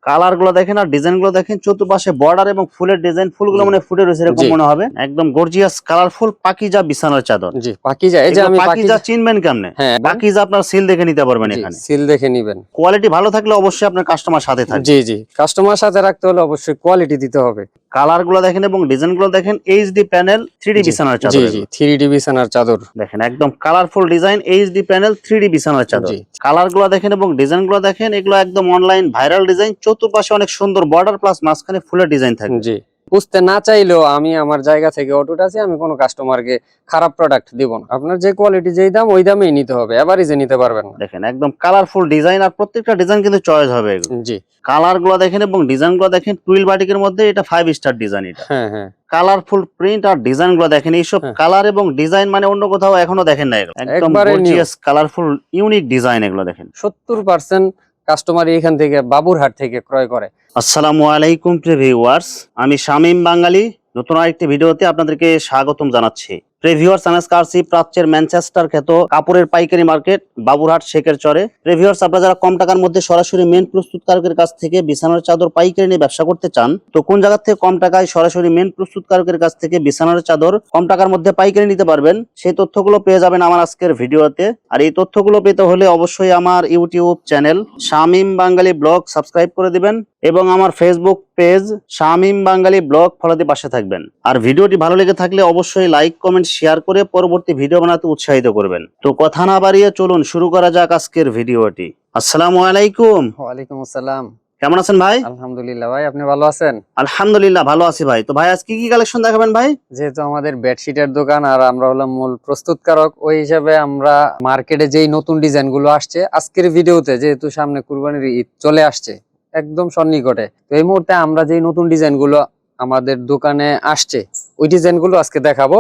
Colour গুলো দেখেন আর design গুলো দেখেন, চতুর্পাশে বর্ডার এবং ফুলের ডিজাইন, ফুলগুলো মানে ফুটে রয়েছে এরকম জি। মনে হবে। একদম গর্জিয়াস কালারফুল পাকিজা বিছানার চাদর। জি, পাকিজা। এই যে এগুলো আমি পাকিজা চিনবেন কেমনে? হ্যাঁ, পাকিজা আপনার সিল দেখে নিতে পারবেন জি, এখানে। সিল দেখে নিবেন। কোয়ালিটি ভালো থাকলে অবশ্যই আপনার কাস্টমার সাথে থাকবে। জি, জি, কাস্টমার সাথে রাখতে হলে অবশ্যই কোয়ালিটি দিতে হবে। কালার গুলো দেখেন এবং ডিজাইন গুলো দেখেন, এইচডি প্যানেল 3D জি, বিছানার জি, চাদর। জি, 3D বিছানার চাদর। দেখেন একদম colourful design, HD panel 3D বিছানার চাদর। জি, কালার গুলো দেখেন এবং ডিজাইন গুলো দেখেন, এগুলো একদম অনলাইন ভাইরাল ডিজাইন। চতুর্পাশে অনেক সুন্দর বর্ডার প্লাস মাঝখানে ফুলের ডিজাইন থাকবে। জি। বুঝতে না চাইলেও আমি আমার জায়গা থেকে অটুট আছি, আমি কোনো কাস্টমারকে খারাপ প্রোডাক্ট দিব না। আপনার যে কোয়ালিটি যেই দাম ওই দামেই নিতে হবে, এভারেজে নিতে পারবেন না। দেখেন একদম কালারফুল ডিজাইন, আর প্রত্যেকটা ডিজাইন কিন্তু চয়েস হবে এগুলো। জি, কালার গুলো দেখেন এবং ডিজাইন গুলো দেখেন, টুইল বাটিকের মধ্যে এটা 5 স্টার ডিজাইন। এটা হ্যাঁ, হ্যাঁ, কালারফুল প্রিন্ট আর ডিজাইন গুলো দেখেন, এইসব হ্যাঁ। কালার এবং ডিজাইন মানে অন্য কোথাও এখনো দেখেন না এগুলো। একদম একবারে new. Gorgeous colourful unique design এগুলো দেখেন। 70% কাস্টমার এখান থেকে বাবুরহাট থেকে ক্রয় করে। আসসালামু আলাইকুম প্রিয় ভিউয়ার্স, আমি শামীম বাঙালি নতুন আরেকটি ভিডিওতে আপনাদেরকে স্বাগতম জানাচ্ছি। প্রিয় ভিউয়ার্স, আনাসকারসি প্রাচ্যের ম্যানচেস্টার খ্যাত কাপড়ের পাইকারি মার্কেট বাবুরহাট শেখের চরে। প্রিয় ভিউয়ার্স, আপনারা যারা কম টাকার মধ্যে সরাসরি মেন প্রস্তুতকারকের কাছ থেকে বিছানার চাদর পাইকারি নিয়ে ব্যবসা করতে চান, তো কোন জায়গা থেকে কম টাকায় সরাসরি মেন প্রস্তুতকারকের কাছ থেকে বিছানার চাদর কম টাকার মধ্যে পাইকারি নিতে পারবেন, সেই তথ্যগুলো পেয়ে যাবেন আমার আজকের ভিডিওতে। আর এই তথ্যগুলো পেতে হলে অবশ্যই আমার ইউটিউব চ্যানেল শামীম বাঙালি ব্লগ সাবস্ক্রাইব করে দিবেন এবং আমার ফেসবুক পেজ শামীম বাঙালি ব্লগ ফলো দিয়ে পাশে থাকবেন। আর ভিডিওটি ভালো লেগে থাকলে অবশ্যই লাইক কমেন্ট শেয়ার করে পরবর্তী ভিডিও বানাতে উৎসাহিত করবেন। তো কথা না বাড়িয়ে চলুন শুরু করা যাক আজকের ভিডিওটি। আসসালামু আলাইকুম। ওয়ালাইকুম আসসালাম। কেমন আছেন ভাই? আলহামদুলিল্লাহ ভাই, আপনি ভালো আছেন? আলহামদুলিল্লাহ ভালো আছি ভাই। তো ভাই আজকে কি কালেকশন দেখাবেন ভাই? যেহেতু আমাদের বেডশিটের দোকান আর আমরা হলাম মূল প্রস্তুতকারক, ওই হিসাবে আমরা মার্কেটে যেই নতুন ডিজাইন গুলো আসছে আজকের ভিডিওতে, যেহেতু সামনে কুরবানির ঈদ চলে আসছে একদম সন্নিকটে, তো এই মুহূর্তে আমরা যেই নতুন ডিজাইন গুলো আমাদের দোকানে আসছে ওই ডিজাইন গুলো আজকে দেখাবো।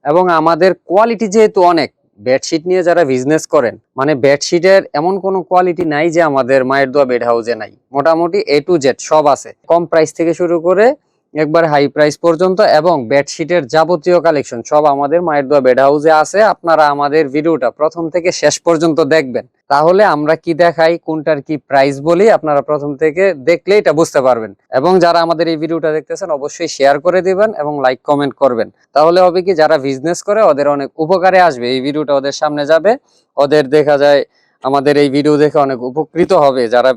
এবং আমাদের কোয়ালিটি যেহেতু অনেক, বেডশিট নিয়ে যারা বিজনেস করেন, মানে বেডশিটের এমন কোনো কোয়ালিটি নাই যে আমাদের মায়ের দোয়া বেড হাউসে নাই। মোটামুটি A to Z সব আছে, কম প্রাইস থেকে শুরু করে একবার হাই প্রাইস পর্যন্ত, এবং বেডশিটের যাবতীয় কালেকশন সব আমাদের মায়ের দোয়া বেড হাউসে আছে। আপনারা আমাদের ভিডিওটা প্রথম থেকে শেষ পর্যন্ত দেখবেন, তাহলে আমরা কি দেখাই, কোনটার কি প্রাইস বলি, আপনারা প্রথম থেকে দেখলে এটা বুঝতে পারবেন। এবং যারা আমাদের এই ভিডিওটা দেখতেছেন অবশ্যই শেয়ার করে দিবেন এবং লাইক কমেন্ট করবেন। তাহলে হবে কি, যারা বিজনেস করে ওদের অনেক উপকারে আসবে, এই ভিডিওটা ওদের সামনে যাবে, ওদের দেখা যায় আমাদের এই ভিডিও দেখে অনেক উপকৃত হবে যারা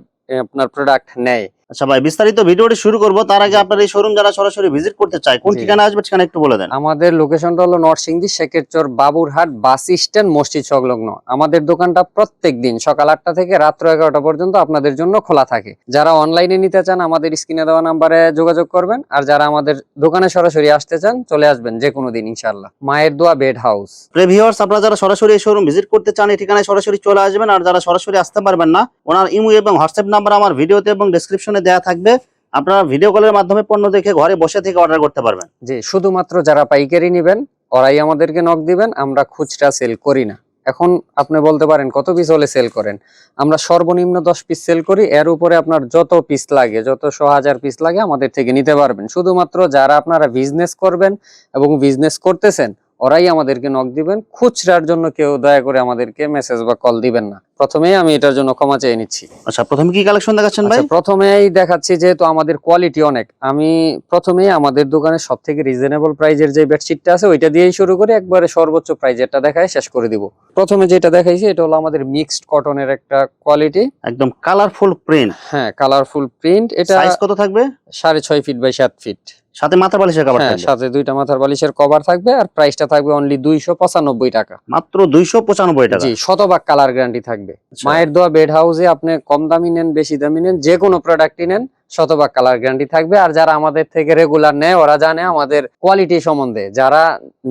আপনার প্রোডাক্ট নেয়। আচ্ছা ভাই, বিস্তারিত ভিডিওটি শুরু করব তার আগে আপনার এই শোরুম যারা সরাসরি ভিজিট করতে চায় কোন জি। ঠিকানা আসবে ঠিকানা একটু বলে দেন। আমাদের লোকেশনটা হলো নরসিংদী শেখের চর বাবুরহাট বাস স্ট্যান্ড মসজিদ সংলগ্ন। আমাদের দোকানটা প্রত্যেক দিন সকাল 8টা থেকে রাত্র 11টা পর্যন্ত আপনাদের জন্য খোলা থাকে। যারা অনলাইনে নিতে চান আমাদের স্ক্রিনে দেওয়া নাম্বারে যোগাযোগ করবেন, আর যারা আমাদের দোকানে সরাসরি আসতে চান চলে আসবেন যে কোনো দিন ইনশাআল্লাহ। মায়ের দোয়া বেড হাউস। প্রিয় ভিউয়ার্স, আপনারা যারা সরাসরি এই শোরুম ভিজিট করতে চান এই ঠিকানায় সরাসরি চলে আসবেন। আর যারা সরাসরি আসতে পারবেন না, ওনার ইমো এবং হোয়াটসঅ্যাপ নাম্বার আমার ভিডিওতে এবং ডেসক্রিপশনে দেওয়া থাকবে। আপনারা ভিডিও কলের মাধ্যমে পণ্য দেখে ঘরে বসে থেকে অর্ডার করতে পারবেন। জি, শুধুমাত্র যারা পাইকারি নেবেন ওরাই আমাদেরকে নক দিবেন, আমরা খুচরা সেল করি না। এখন আপনি বলতে পারেন কত পিস হলে সেল করেন? আমরা সর্বনিম্ন 10 পিস সেল করি, এর উপরে আপনার যত পিস লাগে, যত 100,000 পিস লাগে আমাদের থেকে নিতে পারবেন। শুধুমাত্র যারা আপনারা বিজনেস করবেন এবং বিজনেস করতেছেন ওরাই আমাদেরকে নক দিবেন। খুচরার জন্য কেউ দয়া করে আমাদেরকে মেসেজ বা কল দিবেন না। প্রথমেই আমি এটার জন্য ক্ষমা চেয়ে নিচ্ছি। আচ্ছা, প্রথমে কি কালেকশন দেখাচ্ছেন ভাই? আচ্ছা, প্রথমেই দেখাচ্ছি, যেহেতু আমাদের কোয়ালিটি অনেক, আমি প্রথমেই আমাদের দোকানে সব থেকে রিজনেবল প্রাইজের যে বেডশিটটা আছে ওইটা দিয়েই শুরু করে একবারে সর্বোচ্চ প্রাইজেরটা দেখায় শেষ করে দিব। প্রথমে যেটা দেখাইছি এটা হলো আমাদের মিক্সড কটনের একটা কোয়ালিটি, একদম কালারফুল প্রিন্ট। হ্যাঁ কালারফুল প্রিন্ট। এটা সাইজ কত থাকবে? 6.5 ফিট বাই 7 ফিট। সাথে মাথা বালিশের কভার হ্যাঁ, থাকবে। সাথে দুইটা মাথার বালিশের কভার থাকবে, আর প্রাইসটা থাকবে অনলি 295 টাকা। মাত্র 295 টাকা। জি, শতভাগ কালার গ্যারান্টি থাকবে। আচ্ছা। মায়ের দোয়া বেড হাউসে আপনি কম দামি নেন বেশি দামি নেন, যে কোনো প্রোডাক্টই নেন শতভাগ কালার গ্যারান্টি থাকবে। আর যারা আমাদের থেকে রেগুলার নেয় ওরা জানে আমাদের কোয়ালিটি সম্বন্ধে, যারা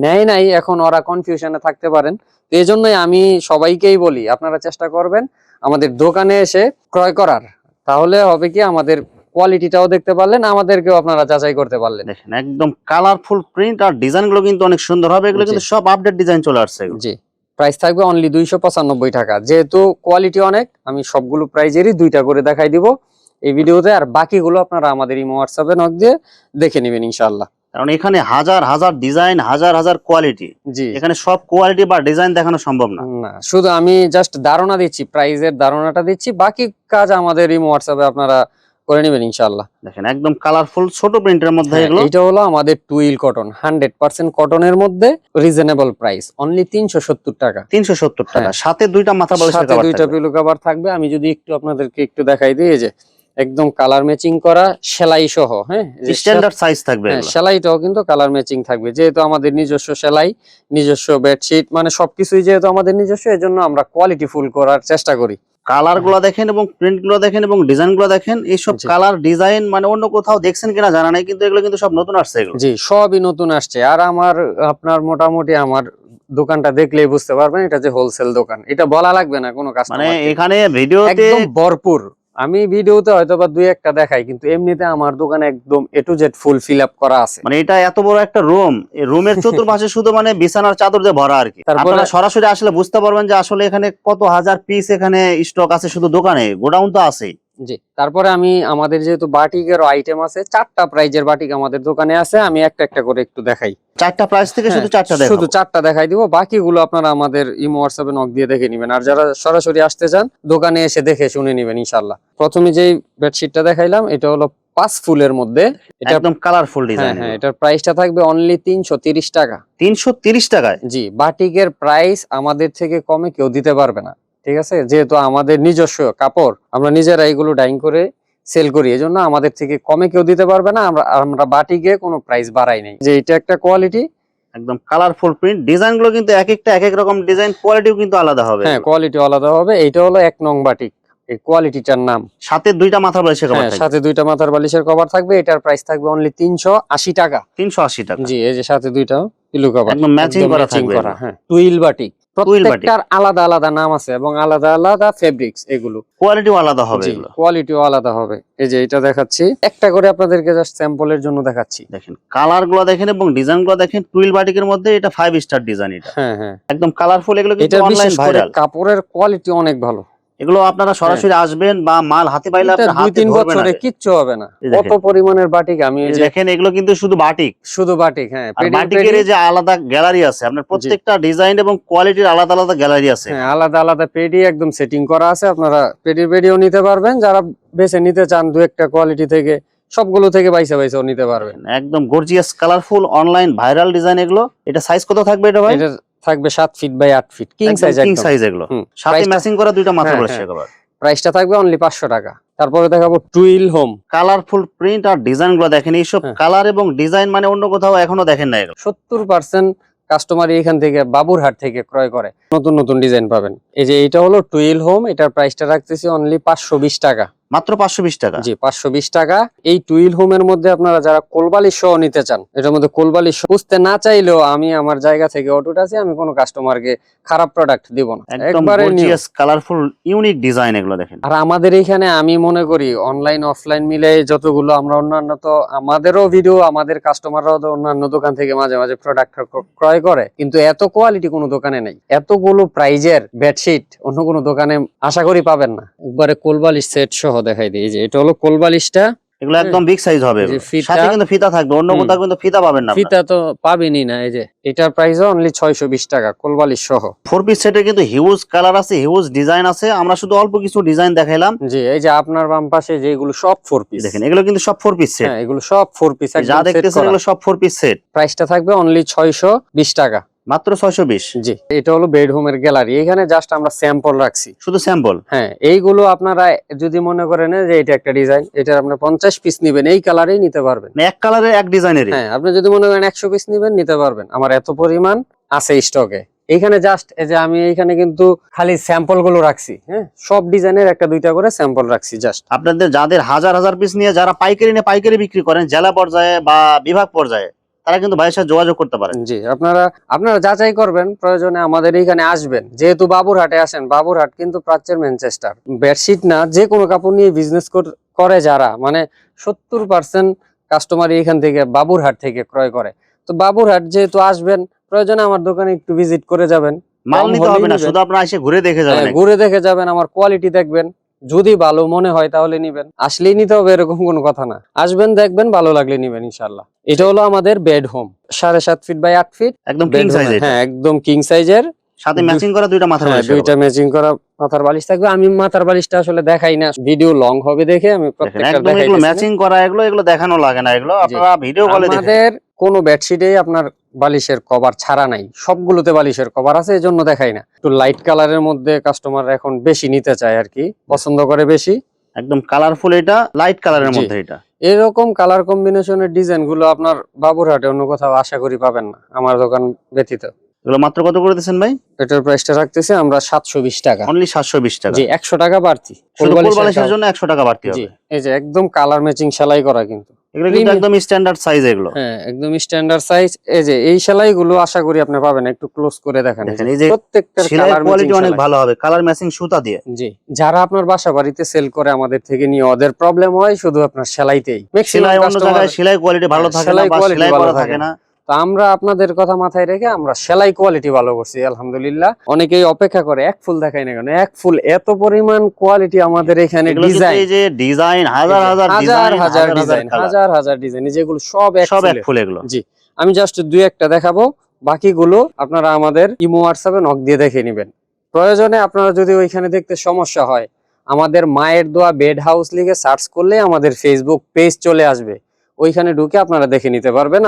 নেয় নাই এখন ওরা কনফিউশনে থাকতে পারেন। তো এই জন্যই আমি সবাইকেই বলি আপনারা চেষ্টা করবেন আমাদের দোকানে এসে ক্রয় করার, তাহলে হবে কি আমাদের কোয়ালিটিটাও দেখতে পারলেন, আমাদেরকেও আপনারা যাচাই করতে পারলেন। দেখেন একদম কালারফুল প্রিন্ট আর ডিজাইন গুলো কিন্তু অনেক সুন্দর হবে। এগুলো কিন্তু সব আপডেট ডিজাইন চলে আসছে এগুলো। জি, প্রাইস থাকবে অনলি 295 টাকা। যেহেতু কোয়ালিটি অনেক, আমি সবগুলো প্রাইজেরই দুইটা করে দেখাই দিব এই ভিডিওতে, আর বাকিগুলো আপনারা আমাদের ইমো হোয়াটসঅ্যাপে নক দিয়ে দেখে নেবেন ইনশাআল্লাহ। কারণ এখানে হাজার হাজার ডিজাইন, হাজার হাজার কোয়ালিটি। জি, এখানে সব কোয়ালিটি বা ডিজাইন দেখানো সম্ভব না। না, শুধু আমি জাস্ট ধারণা দিচ্ছি, প্রাইজের ধারণাটা দিচ্ছি, বাকি কাজ আমাদের ইমো হোয়াটসঅ্যাপে আপনারা করে নেবেন ইনশাআল্লাহ। দেখেন একদম কালারফুল ছোট প্রিন্টের মধ্যে হ্যাঁ, এগুলো। এটা হলো আমাদের টুইল কটন, 100% কটনের মধ্যে, রিজনেবল প্রাইস, অনলি 370 টাকা। 370 টাকা, হ্যাঁ। সাথে দুইটা মাথা বালিশের সাথে কভার দুইটা থাকবে। পিলো কভার থাকবে। আমি যদি একটু আপনাদেরকে একটু দেখাই দিই, এই যে একদম কালার ম্যাচিং করা সেলাই সহ, হ্যাঁ, যে স্ট্যান্ডার্ড সাইজ থাকবে হ্যাঁ, এগুলো। সেলাইটাও কিন্তু কালার ম্যাচিং থাকবে, যেহেতু আমাদের নিজস্ব সেলাই, নিজস্ব বেডশিট, মানে সবকিছুই যেহেতু আমাদের নিজস্ব, এজন্য আমরা কোয়ালিটি ফুল করার চেষ্টা করি। কালার গুলো দেখেন এবং প্রিন্ট গুলো দেখেন এবং ডিজাইন গুলো দেখেন, এইসব জি। কালার ডিজাইন মানে অন্য কোথাও দেখছেন কিনা জানা নাই, কিন্তু এগুলো কিন্তু সব নতুন আসছে এগুলো। জি, সবই নতুন আসছে। আর আপনার মোটামুটি আমার দোকানটা দেখলেই বুঝতে পারবেন এটা যে হোলসেল দোকান, এটা বলা লাগবে না কোনো মানে কাস্টমারকে। এখানে ভিডিওতে একদম ভরপুর। আমি ভিডিওতে হয়তো বা দুই একটা দেখাই, কিন্তু এমনিতে আমার দোকানে একদম A to Z full fill up করা আছে। মানে এটা এত বড় একটা রুম, এই রুমের চতুর্পাশে শুধু মানে বিছানার চাদর দিয়ে ভরা আর কি। তারপরে- আপনারা সরাসরি আসলে বুঝতে পারবেন যে আসলে এখানে কত হাজার পিস এখানে স্টক আছে, শুধু দোকানে, গোডাউন তো আছেই। জি, তারপরে আমি আমাদের যেহেতু বাটিকেরও আইটেম আছে, 4টা প্রাইজের বাটিক আমাদের দোকানে আছে, আমি একটা একটা করে একটু দেখাই। চারটা প্রাইস থেকে শুধু হ্যাঁ, চারটা দেখাবো। শুধু 4টা দেখাই দিব, বাকিগুলো আপনারা আমাদের ইমো হোয়াটসঅ্যাপে নক দিয়ে দেখে নেবেন। আর যারা সরাসরি আসতে চান, দোকানে এসে দেখে শুনে নেবেন ইনশাআল্লাহ। প্রথমে যেই বেডশিটটা দেখাইলাম, এটা হলো 5 ফুলের মধ্যে। এটা একদম কালারফুল হ্যাঁ ডিজাইন। হ্যাঁ, এটার প্রাইসটা থাকবে অনলি 330 টাকা। 330 টাকায়। জি, বাটিকের প্রাইস আমাদের থেকে কমে কেউ দিতে পারবে না, ঠিক আছে? যেহেতু আমাদের নিজস্ব কাপড়, আমরা নিজেরা এগুলো ডাইং করে সেল করি, এজন্য আমাদের থেকে কমে কেউ দিতে পারবে না। আমরা বাটিকে কোনো প্রাইস বাড়াই নাই। যে এটা একটা কোয়ালিটি। একদম কালারফুল প্রিন্ট, ডিজাইন গুলো কিন্তু এক একটা এক এক রকম ডিজাইন, কোয়ালিটিও কিন্তু আলাদা হবে। হ্যাঁ, কোয়ালিটি আলাদা হবে। এইটা হলো 1 নং বাটিক, এই কোয়ালিটিটার নাম। সাথে দুইটা মাথা বালিশের কভার হ্যাঁ, থাকবে। সাথে দুইটা মাথার বালিশের কভার থাকবে। এটার প্রাইস থাকবে অনলি 380 টাকা। 380 টাকা। জি, এই যে সাথে দুইটা পিলো কভার একদম ম্যাচিং করা থাকবে এগুলো। হ্যাঁ, টুইল বাটিক। Twill batik. প্রত্যেকটার আলাদা আলাদা নাম আছে এবং আলাদা আলাদা ফেব্রিক্স এগুলো। কোয়ালিটিও আলাদা হবে জি, এগুলো। কোয়ালিটিও আলাদা হবে। এই যে এটা দেখাচ্ছি, একটা করে আপনাদেরকে জাস্ট স্যাম্পলের জন্য দেখাচ্ছি। দেখেন কালার গুলো দেখেন এবং ডিজাইন গুলো দেখেন, টুইল বাটিকের মধ্যে এটা 5 স্টার ডিজাইন। এটা হ্যাঁ হ্যাঁ, একদম কালারফুল, এগুলো কিন্তু এটা অনলাইন বিশেষ করে ভাইরাল। কাপড়ের কোয়ালিটি অনেক ভালো। এগুলো আপনারা সরাসরি আসবেন বা মাল হাতে পাইলে এটা আপনার হাতে 2-3 ধরবেন বছরে আগে। কিচ্ছু হবে না। এই কত দেখেন। পরিমাণের বাটিক আমি এই এই যে দেখেন এগুলো কিন্তু শুধু বাটিক। শুধু বাটিক, হ্যাঁ, আর পেডির বাটিকের এই যে আলাদা গ্যালারি আছে, আপনার প্রত্যেকটা ডিজাইন এবং কোয়ালিটির আলাদা আলাদা গ্যালারি আছে। হ্যাঁ, আলাদা আলাদা পেডি একদম সেটিং করা আছে। আপনারা পেডিও নিতে পারবেন, যারা বেছে নিতে চান দু একটা কোয়ালিটি থেকে, সবগুলো থেকে বাইসাও নিতে পারবেন। একদম gorgeous colourful online viral design এগুলো। এটা সাইজ কত থাকবে এটা ভাই? এটা থাকবে 7 feet by 8 feet, king size king একদম। সাইজ এগুলো। হুম, সাথে প্রাইসটা- ম্যাচিং করা দুইটা মাথা হ্যাঁ, বালিশের হ্যাঁ। কভার। প্রাইসটা থাকবে অনলি 500 টাকা। তারপরে দেখাবো টুইল হোম। কালারফুল প্রিন্ট আর ডিজাইন গুলো দেখেন, এইসব হ্যাঁ। কালার এবং ডিজাইন মানে অন্য কোথাও এখনো দেখেন না এগুলো। 70% কাস্টমার এখান থেকে বাবুরহাট থেকে ক্রয় করে। নতুন নতুন ডিজাইন পাবেন। এই যে এটা হলো টুইল হোম, এটার প্রাইসটা রাখতেছি অনলি 520 টাকা। মাত্র 520 টাকা। জি, 520 টাকা। এই টুইল হোমের মধ্যে আপনারা যারা কোলবালিশ সহ নিতে চান, এটার মধ্যে কোলবালিশ বুঝতে না চাইলেও আমি আমার জায়গা থেকে অটুট আছি, আমি কোনো কাস্টমারকে খারাপ প্রোডাক্ট দিব না, একদম একবারে new। Gorgeous colourful unique design এগুলো দেখেন। আর আমাদের এখানে আমি মনে করি অনলাইন অফলাইন মিলে যতগুলো আমরা অন্যান্য, তো আমাদেরও ভিডিও, আমাদের কাস্টমাররাও তো অন্যান্য দোকান থেকে মাঝে মাঝে প্রোডাক্ট ক্রয় করে, কিন্তু এত কোয়ালিটি কোনো দোকানে নেই। এতগুলো প্রাইজের বেডশিট অন্য কোনো দোকানে আশা করি পাবেন না। একবারে কোলবালিশ সেট সহ দেখাই দিই। যে এটা হলো কোলবালিশটা, এগুলো একদম বিগ সাইজ হবে এগুলো। যে ফিতা- সাথে কিন্তু ফিতা থাকবে, অন্য কোথাও কিন্তু ফিতা পাবেন না আপনারা। ফিতা তো পাবেনই না। এই যে এটার প্রাইস অনলি 620 টাকা, কোলবালিশ সহ। 4 পিস সেটে কিন্তু হিউজ কালার আছে, হিউজ ডিজাইন আছে। আমরা শুধু অল্প কিছু ডিজাইন দেখাইলাম। জি, এই যে আপনার বাম পাশে যেগুলো সব 4 পিস দেখেন এগুলো কিন্তু সব 4 পিস সেট। হ্যাঁ, এগুলো সব 4 পিস যা একদম সেট দেখতেছেন করা। এগুলো সব 4 পিস সেট। প্রাইসটা থাকবে অনলি 620 টাকা। মাত্র 620। জি, এটা হলো বেডরুমের গ্যালারি। এখানে জাস্ট আমরা স্যাম্পল রাখছি। শুধু স্যাম্পল। হ্যাঁ, এইগুলো আপনারা যদি মনে করেন যে এটা একটা ডিজাইন, এটার আপনি 50 পিস নেবেন, এই কালারেই নিতে পারবেন। এক কালারে এক ডিজাইনেরই। হ্যাঁ, আপনি যদি মনে করেন 100 পিস নেবেন, নিতে পারবেন। আমার এত পরিমাণ আছে স্টকে। এইখানে জাস্ট এই যে আমি এইখানে কিন্তু খালি স্যাম্পল গুলো রাখছি। হ্যাঁ, সব ডিজাইনের একটা দুইটা করে স্যাম্পল রাখছি জাস্ট। আপনাদের যাদের হাজার হাজার পিস নিয়ে যারা পাইকারি নিয়ে পাইকারি বিক্রি করেন, জেলা পর্যায়ে বা বিভাগ পর্যায়ে, তারা কিন্তু ভাইয়ের সাথে যোগাযোগ করতে পারেন। জি, আপনারা যাচাই করবেন, প্রয়োজনে আমাদের এইখানে আসবেন। যেহেতু বাবুরহাটে আসেন, বাবুরহাট কিন্তু প্রাচ্যের ম্যানচেস্টার। বেডশিট না, যে কোনো কাপড় নিয়ে বিজনেস করে যারা, মানে 70% কাস্টমার এখান থেকে বাবুরহাট থেকে ক্রয় করে। তো বাবুরহাট যেহেতু আসবেন, প্রয়োজনে আমার দোকানে একটু ভিজিট করে যাবেন। মাল কম নিতে হলেই হবে না, নিবেন। শুধু আপনারা এসে ঘুরে দেখে যাবেন। হ্যাঁ, ঘুরে দেখে যাবেন, আমার কোয়ালিটি দেখবেন। যদি ভালো মনে হয় তাহলে নিবেন, আসলেই নিতে হবে এরকম কোনো কথা না। আসবেন, দেখবেন, ভালো লাগলে নিবেন ইনশাআল্লাহ। এটা হলো আমাদের bed home, 7.5 feet by 8 feet একদম কিং সাইজ। হ্যাঁ, একদম কিং সাইজের। সাথে ম্যাচিং করা দুইটা মাথার বালিশ দুইটা ম্যাচিং করা মাথার বালিশ থাকবে। আমি মাথার বালিশটা আসলে দেখাই না, ভিডিও লং হবে দেখে আমি প্রত্যেকটা একদম দেখাই। এগুলো ম্যাচিং করা, এগুলো দেখানো লাগে না, এগুলো আপনারা ভিডিও কলে দেখেন। আমাদের কোনো বেডশিটে আপনার বালিশের কভার ছাড়া নাই, সবগুলোতে বালিশের কভার আছে, এজন্য দেখাই না। একটু লাইট কালারের মধ্যে কাস্টমার এখন বেশি নিতে চায় আর কি, পছন্দ করে বেশি। একদম কালারফুল, এটা লাইট কালারের মধ্যে। এটা এরকম কালার কম্বিনেশনের ডিজাইন গুলো আপনার বাবুরহাটে অন্য কোথাও আশা করি পাবেন না, আমার দোকান ব্যতীত। এগুলো মাত্র কত করে দিচ্ছেন ভাই? এটার প্রাইসটা রাখতেছি আমরা 720 টাকা। অনলি 720 টাকা। জি, 100 টাকা বাড়তি। শুধু কোল বালিশের জন্য 100 টাকা বাড়তি হবে। জি, এই যে একদম কালার ম্যাচিং সেলাই করা, কিন্তু এগুলো কিন্তু একদম স্ট্যান্ডার্ড সাইজ এগুলো। হ্যাঁ, একদম স্ট্যান্ডার্ড সাইজ। এই যে এই সেলাইগুলো আশা করি আপনি পাবেন, একটু ক্লোজ করে দেখেন। এই যে প্রত্যেকটার কালার কোয়ালিটি অনেক ভালো হবে, কালার ম্যাচিং সুতা দিয়ে। জি, যারা আপনার বাসা বাড়িতে সেল করে আমাদের থেকে নিয়ে, ওদের প্রবলেম হয় শুধু আপনার সেলাইতেই। সেলাই অন্য জায়গায় সেলাই কোয়ালিটি ভালো থাকে না বা সেলাই করা থাকে না। তো আমরা আপনাদের কথা মাথায় রেখে আমরা সেলাই কোয়ালিটি ভালো করছি আলহামদুলিল্লাহ। অনেকেই অপেক্ষা করে, এক ফুল দেখাই না কেন, এক ফুল এত পরিমাণ কোয়ালিটি আমাদের এখানে। ডিজাইন, এই যে ডিজাইন হাজার হাজার ডিজাইন, হাজার হাজার ডিজাইন, যেগুলো সব এক ফুল এগুলো। জি, আমি জাস্ট দুই একটা দেখাবো, বাকিগুলো আপনারা আমাদের ইমো হোয়াটসঅ্যাপে নক দিয়ে দেখে নেবেন। প্রয়োজনে আপনারা যদি ওইখানে দেখতে সমস্যা হয়, আমাদের মায়ের দোয়া বেড হাউস লিখে সার্চ করলে আমাদের ফেসবুক পেজ চলে আসবে, ওইখানে ঢুকে আপনারা দেখে নিতে পারবেন।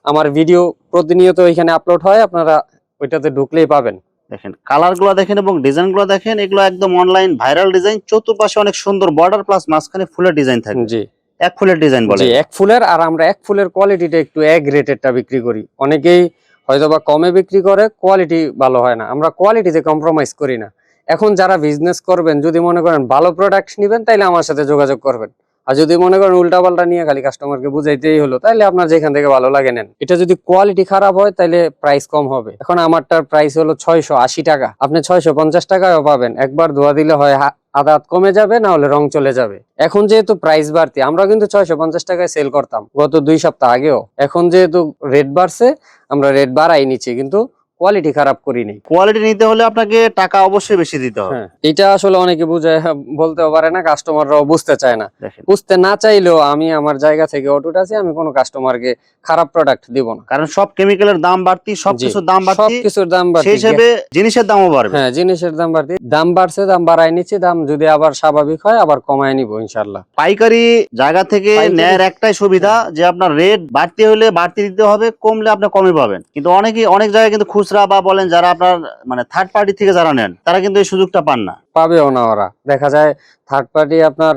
আমার ভিডিও প্রতিনিয়ত ওইখানে আপলোড হয়, আপনারা ওইটাতে ঢুকলেই পাবেন। দেখেন কালার গুলো দেখেন এবং ডিজাইন গুলো দেখেন, এগুলো একদম অনলাইন ভাইরাল ডিজাইন। চতুর্পাশে অনেক সুন্দর বর্ডার প্লাস মাঝখানে ফুলের ডিজাইন থাকে। জি, এক ফুলের ডিজাইন বলে। জি, এক ফুলের। আর আমরা এক ফুলের কোয়ালিটিটা একটু এক রেটেরটা বিক্রি করি। অনেকেই হয়তোবা কমে বিক্রি করে, কোয়ালিটি ভালো হয় না। আমরা কোয়ালিটিতে কম্প্রোমাইজ করি না। এখন যারা বিজনেস করবেন, যদি মনে করেন ভালো প্রোডাক্ট নেবেন, তাইলে আমার সাথে যোগাযোগ করবেন। আর যদি মনে করেন উল্টাপাল্টা নিয়ে খালি কাস্টমারকে বুঝাইতেই হলো, তাহলে আপনার যেখান থেকে ভালো লাগে নেন। এটা যদি কোয়ালিটি খারাপ হয় তাহলে প্রাইস কম হবে। এখন আমারটার প্রাইস হলো 680 টাকা, আপনি 650 টাকাও পাবেন। একবার ধোয়া দিলে হয় আধা হাত কমে যাবে, না হলে রং চলে যাবে। এখন যেহেতু প্রাইস বাড়তি, আমরা কিন্তু 650 টাকায় সেল করতাম গত 2 সপ্তাহ আগেও। এখন যেহেতু রেট বাড়ছে, আমরা রেট বাড়াই নিচ্ছি, কিন্তু কোয়ালিটি খারাপ করিনি। কোয়ালিটি নিতে হলে আপনাকে টাকা অবশ্যই বেশি দিতে হবে। এটা আসলে অনেকে বুঝে বলতেও পারে না, কাস্টমাররাও বুঝতে চায় না। বুঝতে না চাইলেও আমি আমার জায়গা থেকে অটুট আছি, আমি কোনো কাস্টমারকে খারাপ প্রোডাক্ট দিব না। কারণ সব কেমিক্যালের দাম বাড়তি, সবকিছুর দাম বাড়তি, সবকিছুর দাম বাড়তি, সেই হিসেবে জিনিসের দামও বাড়বে। হ্যাঁ, জিনিসের দাম বাড়তি, দাম বাড়ছে, দাম বাড়াই নিচ্ছি। দাম যদি আবার স্বাভাবিক হয় আবার কমায় নিব ইনশাআল্লাহ। পাইকারি জায়গা থেকে নেয়ার একটাই সুবিধা যে আপনার রেট বাড়তি হলে বাড়তি দিতে হবে, কমলে আপনি কমই পাবেন। কিন্তু অনেক জায়গায় কিন্তু খুচরা বা বলেন যারা আপনার মানে থার্ড পার্টি থেকে যারা নেন, তারা কিন্তু এই সুযোগটা পান না, পাবেও না। ওরা দেখা যায় থার্ড পার্টি আপনার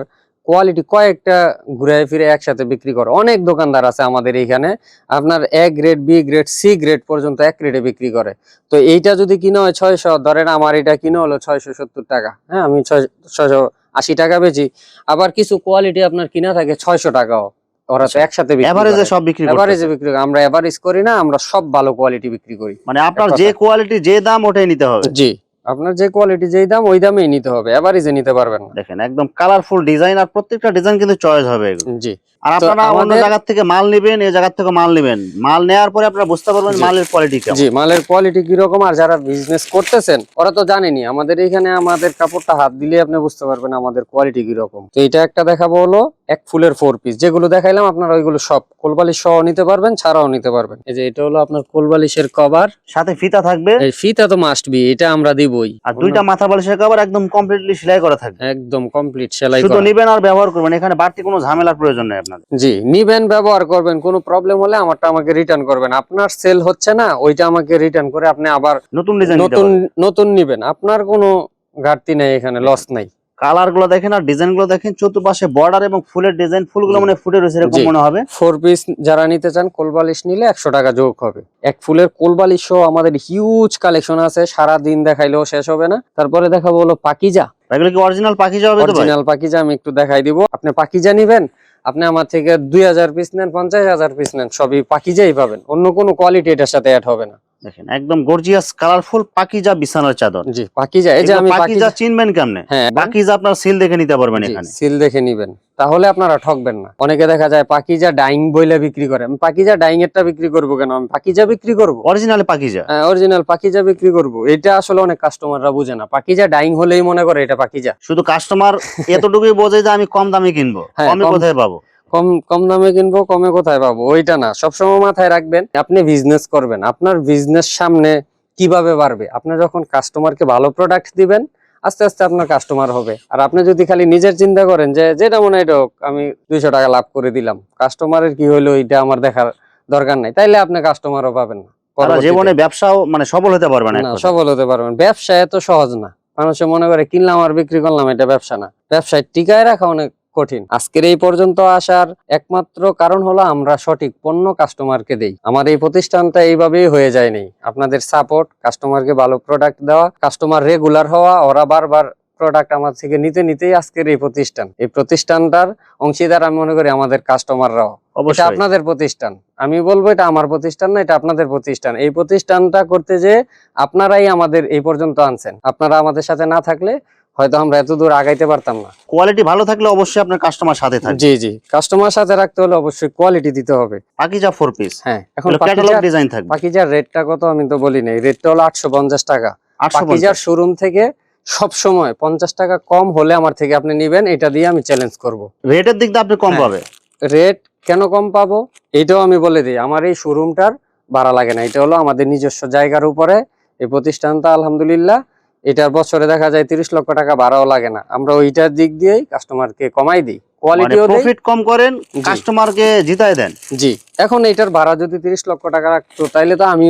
কোয়ালিটি কয়েকটা ঘুরে ফিরে একসাথে বিক্রি করে। অনেক দোকানদার আছে আমাদের এইখানে, আপনার A grade, B grade, C grade পর্যন্ত এক রেটে বিক্রি করে। তো এইটা যদি কিনা হয় 600, ধরেন আমার এটা কিনা হলো 670 টাকা, হ্যাঁ, আমি 680 টাকা বেচি। আবার কিছু কোয়ালিটি আপনার কিনা থাকে 600 টাকাও, ওরা তো একসাথে এভারেজে সব বিক্রি করে। এভারেজে বিক্রি করে, আমরা এভারেজ করি না, আমরা সব ভালো কোয়ালিটি বিক্রি করি। মানে আপনার যে কোয়ালিটি যে দাম ওটাই নিতে হবে। জি, আপনার যে কোয়ালিটি যেই দাম ওই দামেই নিতে হবে, এভারেজে নিতে পারবেন না। দেখেন একদম কালারফুল ডিজাইন, আর প্রত্যেকটা ডিজাইন কিন্তু চয়েস হবে এগুলো। জি, আর আপনারা অন্য জায়গা থেকে মাল নেবেন, এই জায়গা থেকে মাল নেবেন, মাল নেওয়ার পরে আপনারা বুঝতে পারবেন মালের কোয়ালিটি কেমন। জি, মালের কোয়ালিটি কি রকম। আর যারা বিজনেস করতেছেন ওরা তো জানেনি, আমাদের এখানে আমাদের কাপড়টা হাত দিলে আপনি বুঝতে পারবেন আমাদের কোয়ালিটি কি রকম। তো এটা একটা দেখাবো হলো এক ফুলের 4 পিস, যেগুলো দেখাইলাম আপনারা ওইগুলো সব কোলবালিশ সহ নিতে পারবেন, ছাড়াও নিতে পারবেন। এই যে এটা হলো আপনার কোলবালিশের কভার, সাথে ফিতা থাকবে। এই ফিতা তো মাস্ট বি, এটা আমরা দিবই। আর দুইটা মাথা বালিশের কভার একদম কমপ্লিটলি সেলাই করা থাকবে, একদম কমপ্লিট সেলাই শুধু করা। নেবেন আর ব্যবহার করবেন, এখানে বাড়তি কোনো ঝামেলার প্রয়োজন নেই আপনাদের। জি, নিবেন, ব্যবহার করবেন, কোনো প্রবলেম হলে আমাকে রিটার্ন করবেন। আপনার সেল হচ্ছে না, ওইটা আমাকে রিটার্ন করে আপনি আবার নতুন ডিজাইন নতুন নিবেন, আপনার কোনো ঘাটতি নাই, এখানে লস নাই। কালার গুলো দেখেন আর ডিজাইন গুলো দেখেন, চতুর্পাশে বর্ডার এবং ফুলের ডিজাইন, ফুলগুলো মানে ফুটে রয়েছে এরকম মনে হবে। 4 পিস যারা নিতে চান কোলবালিশ নিলে 100 টাকা যোগ হবে। এক ফুলের কোলবালিশ সহ আমাদের হিউজ কালেকশন আছে, সারা দিন দেখাইলেও শেষ হবে না। তারপরে দেখাবো হলো পাকিজা। এগুলো কি অরিজিনাল পাকিজা হবে? অরিজিনাল পাকিজা আমি একটু দেখাই দিব। আপনি পাকিজা নিবেন, আপনি আমার থেকে 2000 পিস নেন, 50,000 পিস নেন, সবই পাকিজাই পাবেন, অন্য কোনো কোয়ালিটি এটার সাথে অ্যাড হবে না। দেখেন একদম গর্জিয়াস কালারফুল পাকিজা বিছানার চাদর। জি, পাকিজা। এই যে আমি পাকিজা চিনবেন কেমনে? হ্যাঁ, পাকিজা আপনার সিল দেখে নিতে পারবেন, এখানে সিল দেখে নিবেন, তাহলে আপনারা ঠকবেন না। অনেকে দেখা যায় পাকিজা ডাইং বইলা বিক্রি করে। আমি পাকিজা ডাইং এরটা বিক্রি করব কেন? আমি পাকিজা বিক্রি করব, অরিজিনাল পাকিজা। হ্যাঁ, অরিজিনাল পাকিজা বিক্রি করব। এটা আসলে অনেক কাস্টমাররা বুঝে না, পাকিজা ডাইং হলেই মনে করে এটা পাকিজা। শুধু কাস্টমার এতটুকুই বোঝে যে আমি কম দামে কিনবো, কমে কোথায় পাবো, কম দামে কিনবো, কমে কোথায় পাবো, ওইটা না। সবসময় মাথায় রাখবেন, আপনি বিজনেস করবেন, আপনার বিজনেস সামনে কিভাবে বাড়বে? আপনি যখন কাস্টমারকে ভালো প্রোডাক্ট দিবেন, আস্তে আস্তে আপনার কাস্টমার হবে। আর আপনি যদি খালি নিজের চিন্তা করেন যে যেটা মনে হয় এটা হোক, আমি 200 টাকা লাভ করে দিলাম, কাস্টমারের কি হলো এটা আমার দেখার দরকার নাই, তাইলে আপনি কাস্টমারও পাবেন না তারা পরবর্তীতে। জীবনে ব্যবসাও মানে সফল হতে পারবে না এক না, কথায়। সফল হতে পারবেন। ব্যবসা এত সহজ না। মানুষে মনে করে কিনলাম আর বিক্রি করলাম, এটা ব্যবসা না। ব্যবসায় টিকায় রাখা অনেক কঠিন। আজকের এই পর্যন্ত আসার একমাত্র কারণ হলো আমরা সঠিক পণ্য কাস্টমারকে দেই। আমার এই প্রতিষ্ঠানটা এইভাবেই হয়ে যায়নি। আপনাদের সাপোর্ট, কাস্টমারকে ভালো প্রোডাক্ট দেওয়া, কাস্টমার রেগুলার হওয়া, ওরা বারবার প্রোডাক্ট আমার থেকে নিতেই আজকের এই প্রতিষ্ঠান। এই প্রতিষ্ঠানটার অংশীদার আমি মনে করি আমাদের কাস্টমাররাও। এটা অবশ্যই আপনাদের প্রতিষ্ঠান, আমি বলবো এটা আমার প্রতিষ্ঠান না, এটা আপনাদের প্রতিষ্ঠান। এই প্রতিষ্ঠানটা করতে যে আপনারাই আমাদের এই পর্যন্ত আনছেন। আপনারা আমাদের সাথে না থাকলে হয়তো আমরা এত দূর আগাইতে পারতাম না। কোয়ালিটি ভালো থাকলে অবশ্যই আপনার কাস্টমার সাথে থাকবে। জি জি, কাস্টমার সাথে রাখতে হলে অবশ্যই কোয়ালিটি দিতে হবে। পাকিজা 4 পিস, হ্যাঁ, এখন ক্যাটালগ ডিজাইন থাকবে। পাকিজার রেটটা কত আমি তো বলি নাই। রেটটা হলো 850 টাকা। 850 পাকিজার শোরুম থেকে সব সময় 50 টাকা কম হলে আমার থেকে আপনি নিবেন, এটা দিয়ে আমি চ্যালেঞ্জ করব। রেটের দিক দিয়ে আপনি কম হ্যাঁ। পাবে। রেট কেন কম পাবো এটাও আমি বলে দিই। আমার এই শোরুমটার ভাড়া লাগে না, এটা হলো আমাদের নিজস্ব জায়গার উপরে এই প্রতিষ্ঠানটা। আলহামদুলিল্লাহ, এটার বছরে দেখা যায় 30 লক্ষ টাকা ভাড়াও লাগে না। আমরা ওইটার দিক দিয়েই কাস্টমারকে কমাই দিই, কোয়ালিটিও দেই। প্রফিট কম করেন, কাস্টমারকে জিতায় দেন। জি, এখন এটার ভাড়া যদি 30 লক্ষ টাকা রাখতো তাইলে তো আমি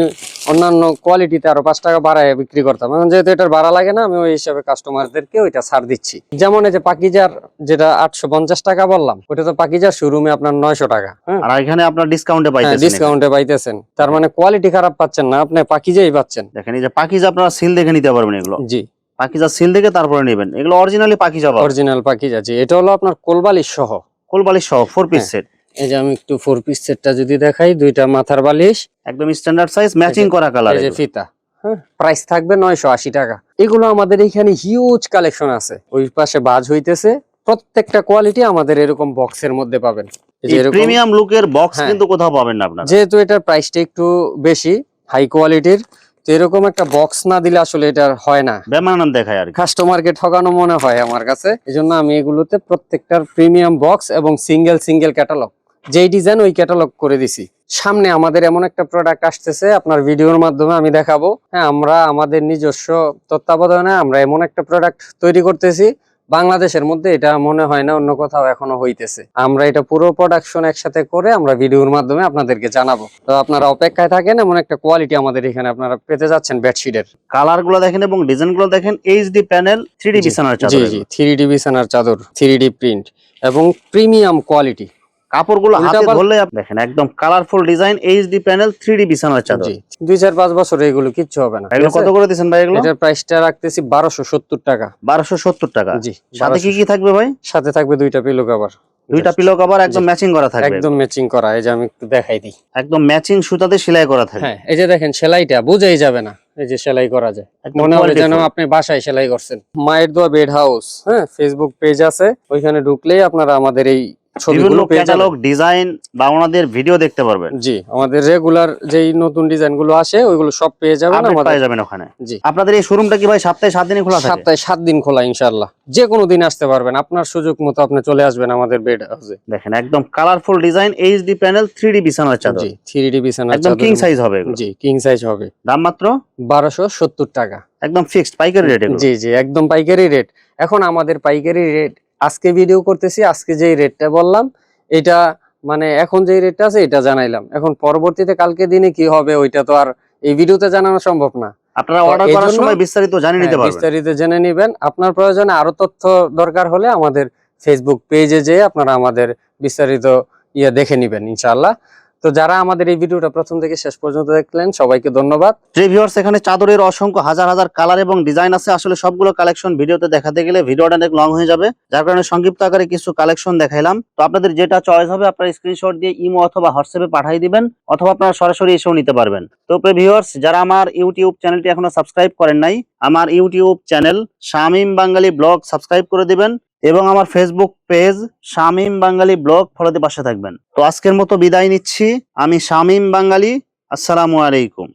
অন্যান্য কোয়ালিটিতে আরো 5 টাকা বাড়ায় বিক্রি করতাম। এখন যেহেতু এটার ভাড়া লাগে না, আমি ওই হিসাবে কাস্টমারদেরকে ওইটা ছাড় দিচ্ছি। যেমন এই যে পাকিজার যেটা 850 টাকা বললাম, ওটা তো পাকিজার শোরুমে আপনার 900 টাকা। হ্যাঁ, আর এখানে আপনার ডিসকাউন্টে পাইতেছেন। ডিসকাউন্টে পাইতেছেন, তার মানে কোয়ালিটি খারাপ পাচ্ছেন না, আপনি পাকিজাই পাচ্ছেন। দেখেন এই যে পাকিজা, আপনারা সিল দেখে নিতে পারবেন। এগুলো জি, পাকিজা সিল দেখে তারপরে নেবেন। এগুলো অরিজিনালি পাকিজা পাবেন, অরিজিনাল পাকিজা। জি, এটা হলো আপনার কোলবালিশ সহ, কোলবালিশ সহ 4 পিস সেট। এই যে আমি একটু 4 পিস সেটটা যদি দেখাই, দুইটা মাথার বালিশ, একদম স্ট্যান্ডার্ড সাইজ, ম্যাচিং করা কালার। এই যে ফিতা। হ্যাঁ, প্রাইস থাকবে 980 টাকা। এগুলো আমাদের এখানে হিউজ কালেকশন আছে। ওই পাশে বাজ হইতেছে, প্রত্যেকটা কোয়ালিটি আমাদের এরকম বক্সের মধ্যে পাবেন। এই যে এরকম প্রিমিয়াম লুকের বক্স হ্যাঁ। কিন্তু কোথাও পাবেন না আপনারা, যেহেতু এটার প্রাইসটা একটু বেশি, হাই কোয়ালিটির, তো এরকম একটা বক্স না দিলে আসলে এটা হয় না, বেমানান দেখায় আর কি। কাস্টমারকে ঠকানো মনে হয় আমার কাছে। এজন্য আমি এগুলোতে প্রত্যেকটার প্রিমিয়াম বক্স এবং সিঙ্গেল ক্যাটালগ, যেই ডিজাইন ওই ক্যাটালগ করে দিছি। সামনে আমাদের এমন একটা প্রোডাক্ট আসতেছে, আপনার ভিডিওর মাধ্যমে আমি দেখাবো। হ্যাঁ, আমরা আমাদের নিজস্ব তত্ত্বাবধানে আমরা এমন একটা প্রোডাক্ট তৈরি করতেছি, বাংলাদেশের মধ্যে এটা মনে হয় না অন্য কোথাও এখনো হইতেছে। আমরা এটা পুরো প্রোডাকশন একসাথে করে আমরা ভিডিওর মাধ্যমে আপনাদেরকে জানাবো। তো আপনারা অপেক্ষায় থাকেন, এমন একটা কোয়ালিটি আমাদের এখানে আপনারা পেতে যাচ্ছেন বেডশিটের। কালার গুলো দেখেন এবং ডিজাইন গুলো দেখেন। এইচডি প্যানেল, 3D বিছানার জি চাদর। জি, 3D বিছানার চাদর, 3D প্রিন্ট এবং প্রিমিয়াম কোয়ালিটি। কাপড়গুলো ওইটা হাতে আবার- ধরলে দেখেন একদম colourful design, HD panel, 3D বিছানার চাদর। জি, 2-4-5 বছর এগুলো কিচ্ছু হবে না। এগুলো কত করে দিচ্ছেন ভাই? এগুলো এটার প্রাইসটা রাখতেছি 1270 টাকা। 1270 টাকা। জি, সাথে কি 1270 কি থাকবে ভাই? সাথে থাকবে দুইটা পিলো কভার। দুইটা পিলো কভার একদম ম্যাচিং করা থাকবে। একদম ম্যাচিং করা। এই যে আমি একটু দেখাই দিই। একদম ম্যাচিং সুতাতে সেলাই করা থাকবে। হ্যাঁ, এই যে দেখেন সেলাইটা বোঝাই যাবে না, এই যে সেলাই করা যায়, একদম মনে হবে যেন quality-full। আপনি বাসায় সেলাই করছেন। মায়ের দোয়া বেড হাউস, হ্যাঁ, ফেসবুক পেজ আছে, ওইখানে ঢুকলেই আপনারা আমাদের এই বিভিন্ন ছবিগুলো পেয়ে ক্যাটালগ, যাবেন। ডিজাইন বা ওনাদের ভিডিও দেখতে পারবেন। জি, আমাদের রেগুলার যেই নতুন ডিজাইন গুলো আসে ওইগুলো সব পেয়ে যাবেন আপডেট আমাদের। পেয়ে যাবেন ওখানে। জি, আপনাদের এই শোরুমটা কি ভাই সপ্তাহে 7 দিনই খোলা থাকে? সপ্তাহে 7 দিন খোলা ইনশাআল্লাহ। যে কোনো দিন আসতে পারবেন, আপনার সুযোগ মতো আপনি চলে আসবেন আমাদের বেড হাউসে। দেখেন একদম colourful design, HD panel, 3D বিছানার চাদর। জি, 3D বিছানার একদম চাদর। কিং সাইজ হবে এগুলো। জি, কিং সাইজ হবে। দাম মাত্র 1270 টাকা। একদম ফিক্সড পাইকারি রেট এগুলো। জি জি, একদম পাইকারি রেট। এখন আমাদের পাইকারি রেট, আজকে ভিডিও করতেছি, আজকে যেই রেটটা বললাম এটা মানে এখন যেই রেটটা আছে এটা জানাইলাম। এখন পরবর্তীতে কালকে দিনে কি হবে ওইটা তো আর এই ভিডিওতে জানানো সম্ভব না। আপনারা তো অর্ডার এই করার জন্য- সময় বিস্তারিত জানিয়ে নিতে হ্যাঁ, পারবেন। বিস্তারিত জেনে নেবেন। আপনার প্রয়োজনে আরো তথ্য দরকার হলে আমাদের ফেসবুক পেজে যেয়ে আপনারা আমাদের বিস্তারিত দেখে নেবেন ইনশাআল্লাহ। তো যারা আমাদের এই ভিডিওটা প্রথম থেকে শেষ পর্যন্ত দেখলেন সবাইকে ধন্যবাদ। যে ভিউয়ার্স, এখানে চাদরের অসংখ্য হাজার হাজার কালার এবং ডিজাইন আছে। আসলে সবগুলো কালেকশন ভিডিওতে দেখাতে গেলে ভিডিওটা অনেক লং হয়ে যাবে, যার কারণে সংক্ষিপ্ত আকারে কিছু কালেকশন দেখাইলাম। তো আপনাদের যেটা চয়েস হবে আপনারা স্ক্রিনশট দিয়ে ইমো অথবা হোয়াটসঅ্যাপে পাঠিয়ে দিবেন, অথবা আপনারা সরাসরি এসেও নিতে পারবেন। তো প্রিয় ভিউয়ার্স, যারা আমার ইউটিউব চ্যানেলটি এখনো সাবস্ক্রাইব করেন নাই, আমার ইউটিউব চ্যানেল শামীম বাঙালি ব্লগ সাবস্ক্রাইব করে দিবেন এবং আমার ফেসবুক পেজ শামীম বাঙালি ব্লগ ফলোতে পাশে থাকবেন। তো আজকের মতো বিদায় নিচ্ছি। আমি শামীম বাঙালি। আসসালামু আলাইকুম।